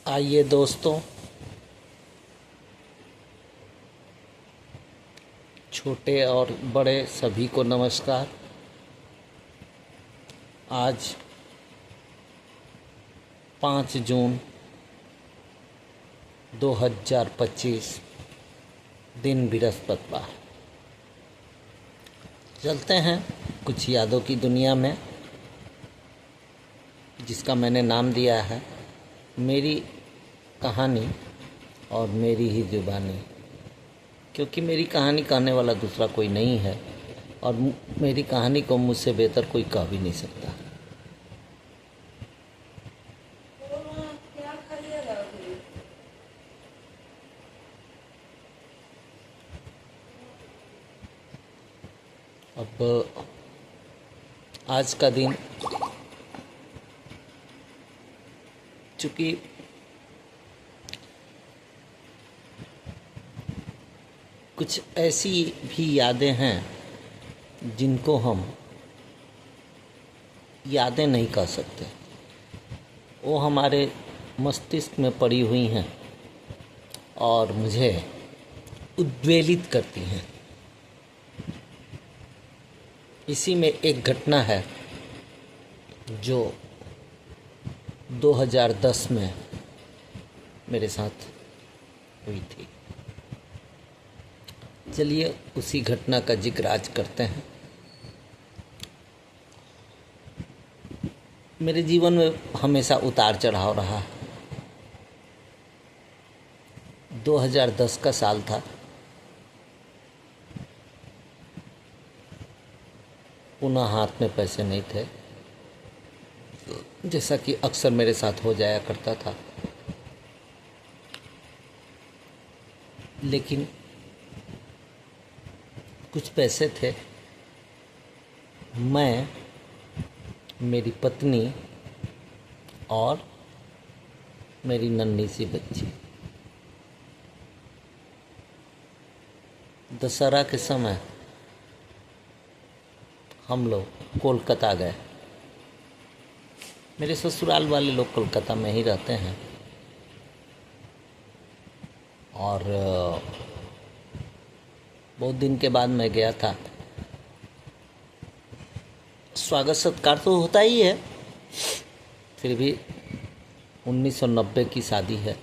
आइए दोस्तों, छोटे और बड़े सभी को नमस्कार। आज 5 जून 2025 दिन बृहस्पतिवार। चलते हैं कुछ यादों की दुनिया में, जिसका मैंने नाम दिया है मेरी कहानी और मेरी ही जुबानी। क्योंकि मेरी कहानी कहने वाला दूसरा कोई नहीं है और मेरी कहानी को मुझसे बेहतर कोई कह भी नहीं सकता। अब आज का दिन, चूँकि कुछ ऐसी भी यादें हैं जिनको हम यादें नहीं कह सकते, वो हमारे मस्तिष्क में पड़ी हुई हैं और मुझे उद्वेलित करती हैं। इसी में एक घटना है जो 2010 में मेरे साथ हुई थी। चलिए उसी घटना का जिक्र आज करते हैं। मेरे जीवन में हमेशा उतार चढ़ाव रहा। 2010 का साल था। पुनः हाथ में पैसे नहीं थे, जैसा कि अक्सर मेरे साथ हो जाया करता था। लेकिन कुछ पैसे थे। मैं, मेरी पत्नी और मेरी नन्ही सी बच्ची दशहरा के समय हम लोग कोलकाता गए। मेरे ससुराल वाले लोग कोलकाता में ही रहते हैं और बहुत दिन के बाद मैं गया था। स्वागत सत्कार तो होता ही है, फिर भी 1990 की शादी है।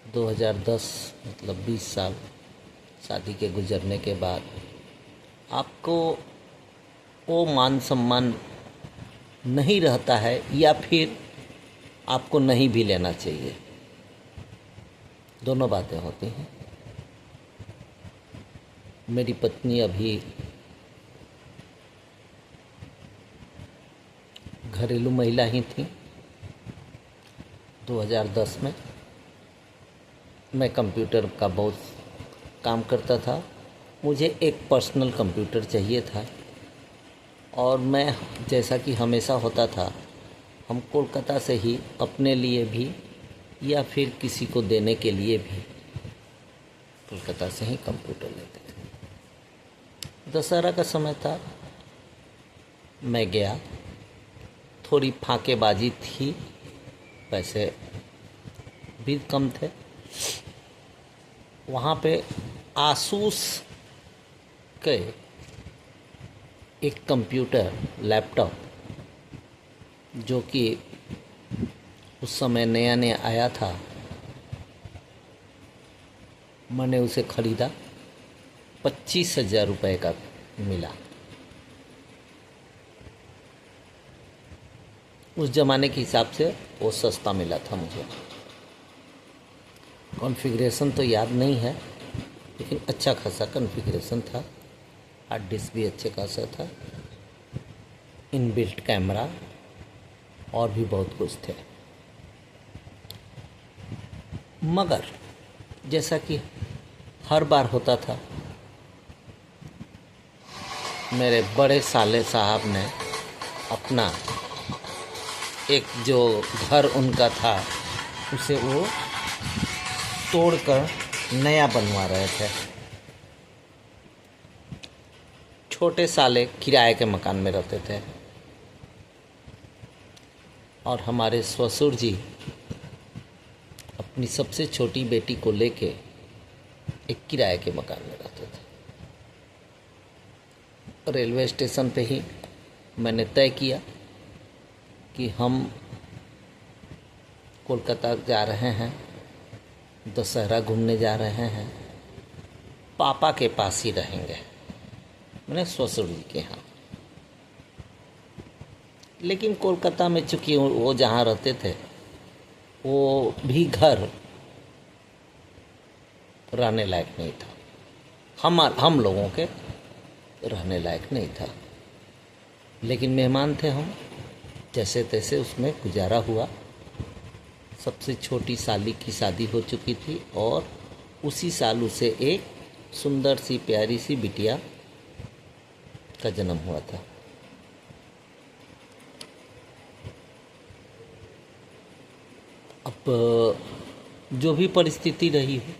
दो 2010 मतलब 20 साल शादी के गुजरने के बाद आपको वो मान सम्मान नहीं रहता है, या फिर आपको नहीं भी लेना चाहिए। दोनों बातें होती हैं। मेरी पत्नी अभी घरेलू महिला ही थी। 2010 में मैं कंप्यूटर का बहुत काम करता था। मुझे एक पर्सनल कंप्यूटर चाहिए था और मैं, जैसा कि हमेशा होता था, हम कोलकाता से ही अपने लिए भी या फिर किसी को देने के लिए भी कोलकाता से ही कंप्यूटर लेते थे। दशहरा का समय था, मैं गया। थोड़ी फाकेबाजी थी, पैसे भी कम थे। वहाँ पे आसूस के एक कंप्यूटर लैपटॉप, जो कि उस समय नया नया आया था, मैंने उसे ख़रीदा। 25,000 रुपये का मिला। उस ज़माने के हिसाब से वो सस्ता मिला था मुझे। कॉन्फ़िगरेशन तो याद नहीं है, लेकिन अच्छा खासा कॉन्फ़िगरेशन था। हार्ड डिस्क भी अच्छे खासा था, इनबिल्ट कैमरा और भी बहुत कुछ थे। मगर जैसा कि हर बार होता था, मेरे बड़े साले साहब ने अपना एक जो घर उनका था, उसे वो तोड़कर नया बनवा रहे थे। छोटे साले किराए के मकान में रहते थे। और हमारे ससुर जी अपनी सबसे छोटी बेटी को लेके एक किराए के मकान में रहते थे। रेलवे स्टेशन पे ही मैंने तय किया कि हम कोलकाता जा रहे हैं, दशहरा घूमने जा रहे हैं, पापा के पास ही रहेंगे, मैंने ससुर जी के यहाँ। लेकिन कोलकाता में चूँकि वो जहाँ रहते थे वो भी घर रहने लायक नहीं था, हम लोगों के रहने लायक नहीं था। लेकिन मेहमान थे हम, जैसे तैसे उसमें गुजारा हुआ। सबसे छोटी साली की शादी हो चुकी थी और उसी साल उसे एक सुंदर सी प्यारी सी बिटिया का जन्म हुआ था। अब जो भी परिस्थिति रही हो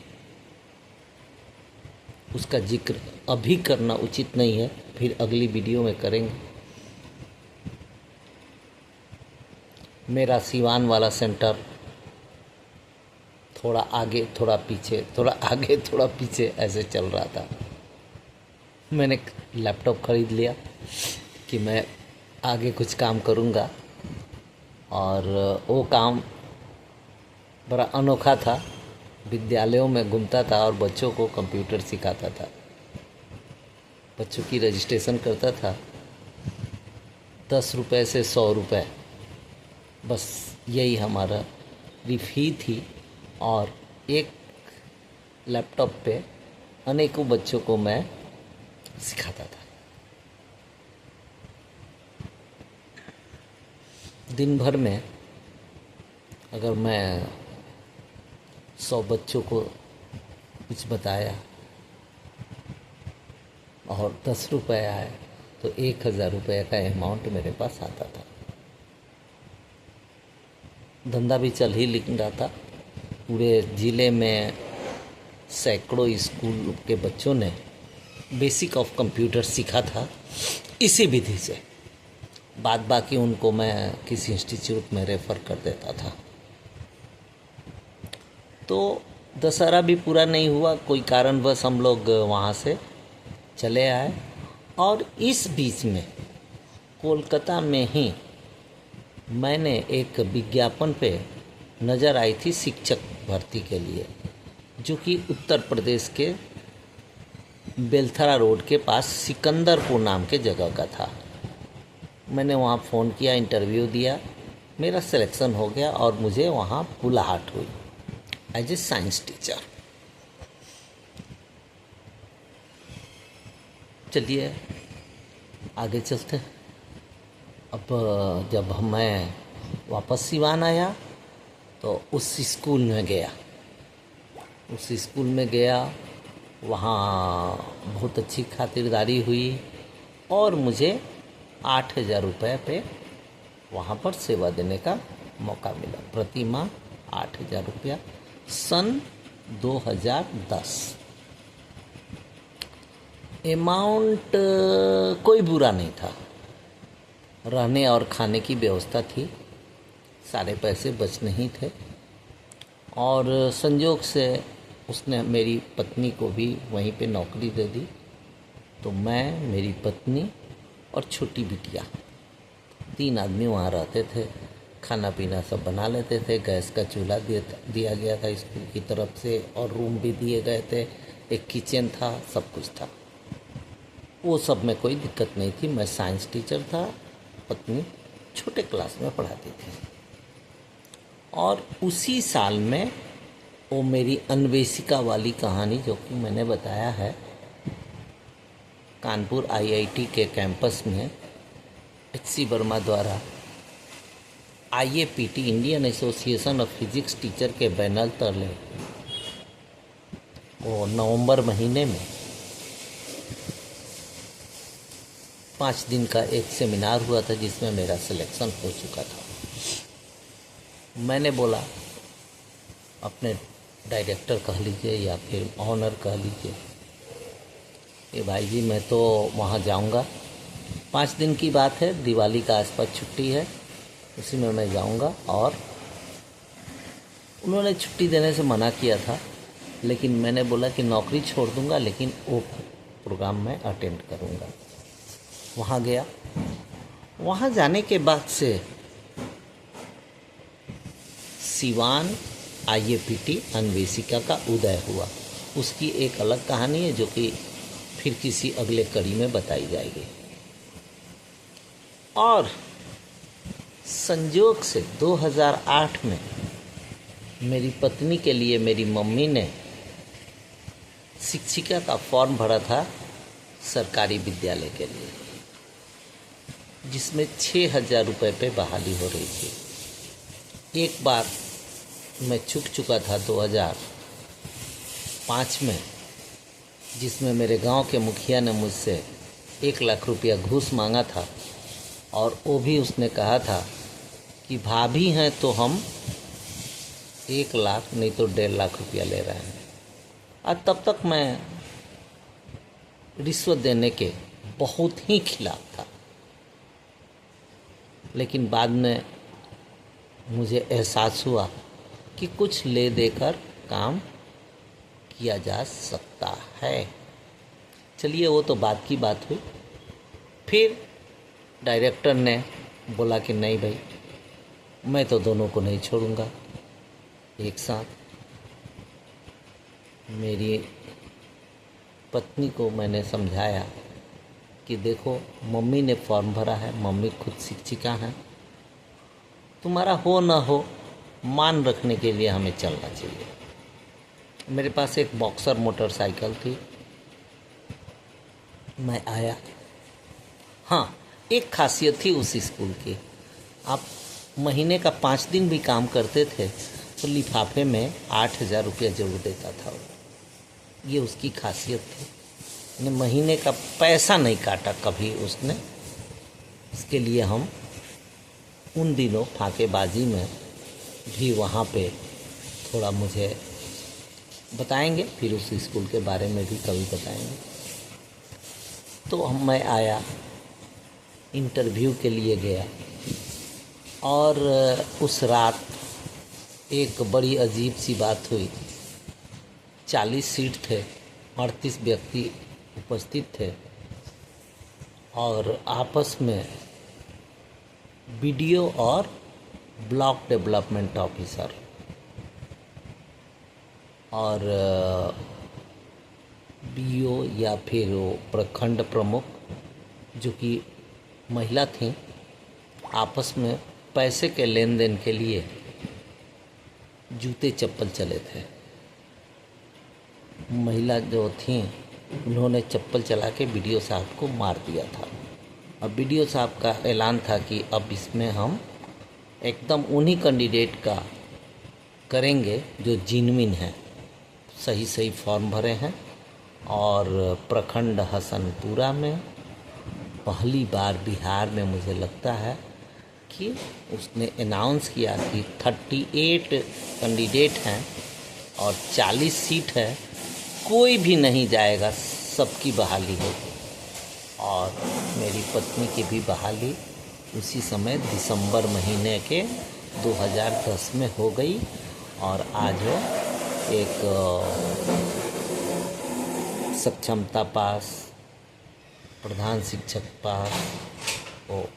उसका जिक्र अभी करना उचित नहीं है, फिर अगली वीडियो में करेंगे। मेरा सिवान वाला सेंटर थोड़ा आगे थोड़ा पीछे, थोड़ा आगे थोड़ा पीछे ऐसे चल रहा था। मैंने लैपटॉप ख़रीद लिया कि मैं आगे कुछ काम करूँगा, और वो काम बड़ा अनोखा था। विद्यालयों में घूमता था और बच्चों को कंप्यूटर सिखाता था, बच्चों की रजिस्ट्रेशन करता था। 10 रुपये से 100 रुपये, बस यही हमारा फी थी। और एक लैपटॉप पे अनेकों बच्चों को मैं सिखाता था। दिन भर में अगर मैं 100 बच्चों को कुछ बताया और 10 रुपये आए तो 1000 रुपये का अमाउंट मेरे पास आता था। धंधा भी चल ही रहा था। पूरे ज़िले में सैकड़ों स्कूल के बच्चों ने बेसिक ऑफ कंप्यूटर सीखा था इसी विधि से। बाद बाकी उनको मैं किसी इंस्टीट्यूट में रेफ़र कर देता था। तो दशहरा भी पूरा नहीं हुआ, कोई कारणवश हम लोग वहाँ से चले आए। और इस बीच में कोलकाता में ही मैंने एक विज्ञापन पे नज़र आई थी शिक्षक भर्ती के लिए, जो कि उत्तर प्रदेश के बेलथरा रोड के पास सिकंदरपुर नाम के जगह का था। मैंने वहाँ फ़ोन किया, इंटरव्यू दिया, मेरा सिलेक्शन हो गया और मुझे वहाँ बुलाहट हुई एज ए साइंस टीचर। चलिए आगे चलते हैं। अब जब मैं वापस सिवान आया तो उस स्कूल में गया, वहाँ बहुत अच्छी खातिरदारी हुई और मुझे 8000 रुपये पे वहाँ पर सेवा देने का मौका मिला। प्रति माह 8000 रुपया, सन 2010। अमाउंट कोई बुरा नहीं था, रहने और खाने की व्यवस्था थी, सारे पैसे बचने ही थे। और संयोग से उसने मेरी पत्नी को भी वहीं पे नौकरी दे दी। तो मैं, मेरी पत्नी और छोटी बिटिया, 3 आदमी वहाँ रहते थे। खाना पीना सब बना लेते थे, गैस का चूल्हा दिया गया था स्कूल की तरफ से, और रूम भी दिए गए थे, एक किचन था, सब कुछ था। वो सब में कोई दिक्कत नहीं थी। मैं साइंस टीचर था, पत्नी छोटे क्लास में पढ़ाती थी। और उसी साल में वो मेरी अन्वेषिका वाली कहानी, जो कि मैंने बताया है, कानपुर आईआईटी के कैंपस में HC वर्मा द्वारा IAPT, Indian association of physics teacher के बैनर तले वो नवंबर महीने में 5 दिन का एक सेमिनार हुआ था जिसमें मेरा सिलेक्शन हो चुका था। मैंने बोला, अपने डायरेक्टर कह लीजिए या फिर ऑनर कह लीजिए, कि भाई जी मैं तो वहाँ जाऊँगा, 5 दिन की बात है, दिवाली का आसपास छुट्टी है, उसी में मैं जाऊंगा। और उन्होंने छुट्टी देने से मना किया था, लेकिन मैंने बोला कि नौकरी छोड़ दूंगा, लेकिन वो प्रोग्राम मैं अटेंड करूंगा। वहाँ गया। वहाँ जाने के बाद से सिवान IAPT अन्वेषिका का उदय हुआ। उसकी एक अलग कहानी है जो कि फिर किसी अगले कड़ी में बताई जाएगी। और संजोग से 2008 में मेरी पत्नी के लिए मेरी मम्मी ने शिक्षिका का फॉर्म भरा था सरकारी विद्यालय के लिए, जिसमें 6,000 रुपये पे बहाली हो रही थी। एक बार मैं चूक चुका था 2005 में, जिसमें मेरे गांव के मुखिया ने मुझसे 1 लाख रुपया घूस मांगा था, और वो भी उसने कहा था कि भाभी हैं तो हम 1 लाख नहीं तो 1.5 लाख रुपया ले रहे हैं। और तब तक मैं रिश्वत देने के बहुत ही खिलाफ था, लेकिन बाद में मुझे एहसास हुआ कि कुछ ले देकर काम किया जा सकता है। चलिए, वो तो बात की बात हुई। फिर डायरेक्टर ने बोला कि नहीं भाई, मैं तो दोनों को नहीं छोड़ूंगा एक साथ। मेरी पत्नी को मैंने समझाया कि देखो, मम्मी ने फॉर्म भरा है, मम्मी खुद शिक्षिका हैं, तुम्हारा हो ना हो मान रखने के लिए हमें चलना चाहिए। मेरे पास एक बॉक्सर मोटरसाइकिल थी। मैं आया। हाँ, एक खासियत थी उस स्कूल की, आप महीने का 5 दिन भी काम करते थे तो लिफाफे में 8,000 रुपया जरूर देता था। ये उसकी खासियत थी। ने महीने का पैसा नहीं काटा कभी उसने। इसके लिए हम उन दिनों फाकेबाजी में भी वहाँ पे थोड़ा मुझे बताएंगे, फिर उस स्कूल के बारे में भी कभी बताएंगे। तो मैं आया, इंटरव्यू के लिए गया, और उस रात एक बड़ी अजीब सी बात हुई। 40 सीट थे, 38 व्यक्ति उपस्थित थे, और आपस में BDO और ब्लॉक डेवलपमेंट ऑफिसर और BO या फिर वो प्रखंड प्रमुख, जो कि महिला थीं, आपस में पैसे के लेन देन के लिए जूते चप्पल चले थे। महिला जो थीं, उन्होंने चप्पल चला के BDO साहब को मार दिया था। और BDO साहब का ऐलान था कि अब इसमें हम एकदम उन्हीं कैंडिडेट का करेंगे जो जिनविन है, सही फॉर्म भरे हैं। और प्रखंड हसनपुरा में पहली बार बिहार में मुझे लगता है कि उसने अनाउंस किया कि 38 कैंडिडेट हैं और 40 सीट है, कोई भी नहीं जाएगा, सबकी बहाली होगी। और मेरी पत्नी की भी बहाली उसी समय दिसंबर महीने के 2010 में हो गई, और आज वो एक सक्षमता पास, प्रधान शिक्षक पास वो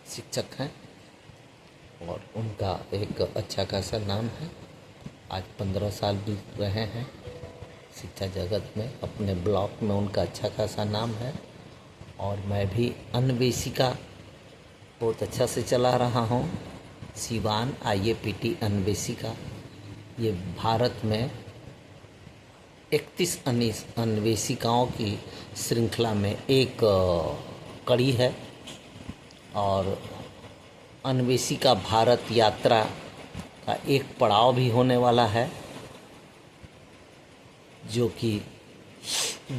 शिक्षक हैं, और उनका एक अच्छा खासा नाम है। आज 15 साल बीत रहे हैं शिक्षा जगत में, अपने ब्लॉक में उनका अच्छा खासा नाम है। और मैं भी अन्वेषिका बहुत अच्छा से चला रहा हूँ। सिवान IAPT अन्वेषिका, ये भारत में 31 अन्वेषिकाओं की श्रृंखला में एक कड़ी है। और अन्वेषिका भारत यात्रा का एक पड़ाव भी होने वाला है, जो कि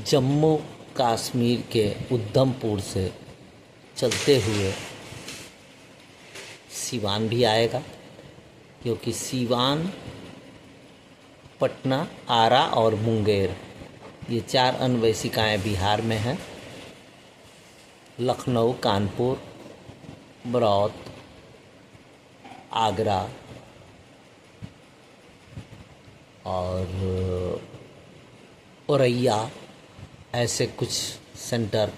जम्मू कश्मीर के उधमपुर से चलते हुए सिवान भी आएगा, क्योंकि सिवान, पटना, आरा और मुंगेर, ये 4 अन्वेषिकाएँ बिहार में हैं। लखनऊ, कानपुर बरौत, आगरा और औरैया, ऐसे कुछ सेंटर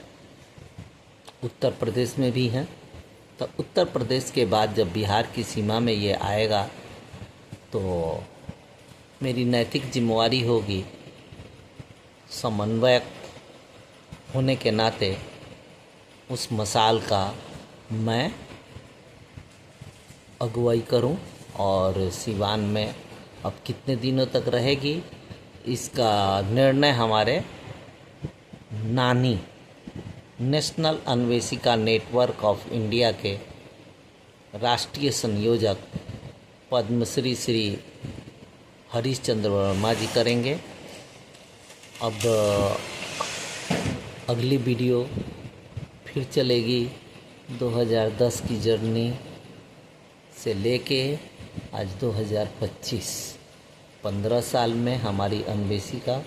उत्तर प्रदेश में भी हैं। तो उत्तर प्रदेश के बाद जब बिहार की सीमा में ये आएगा तो मेरी नैतिक जिम्मेवारी होगी समन्वयक होने के नाते उस मसाल का मैं अगुवाई करूं। और सिवान में अब कितने दिनों तक रहेगी इसका निर्णय हमारे नानी national Anveshika network of India के राष्ट्रीय संयोजक पद्मश्री श्री हरीश चंद्र वर्मा जी करेंगे। अब अगली वीडियो फिर चलेगी 2010 की जर्नी से लेके आज 2025, 15 साल में हमारी अन्वेषिका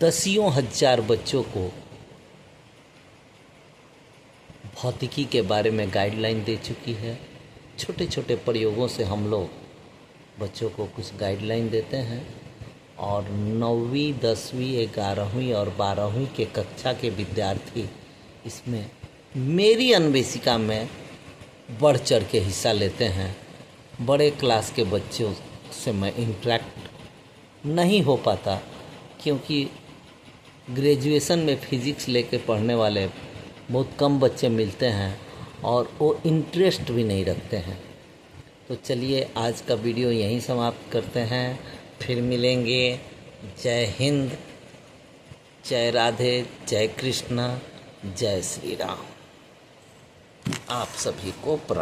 दसियों हजार बच्चों को भौतिकी के बारे में गाइडलाइन दे चुकी है। छोटे छोटे प्रयोगों से हम लोग बच्चों को कुछ गाइडलाइन देते हैं और 9वीं, 10वीं, 11वीं और 12वीं के कक्षा के विद्यार्थी इसमें मेरी अन्वेषिका में बढ़ चढ़ के हिस्सा लेते हैं। बड़े क्लास के बच्चों से मैं इंटरेक्ट नहीं हो पाता क्योंकि ग्रेजुएशन में फिज़िक्स लेके पढ़ने वाले बहुत कम बच्चे मिलते हैं और वो इंटरेस्ट भी नहीं रखते हैं। तो चलिए आज का वीडियो यहीं समाप्त करते हैं, फिर मिलेंगे। जय हिंद, जय राधे, जय कृष्णा, जय श्री राम। आप सभी को प्रणाम।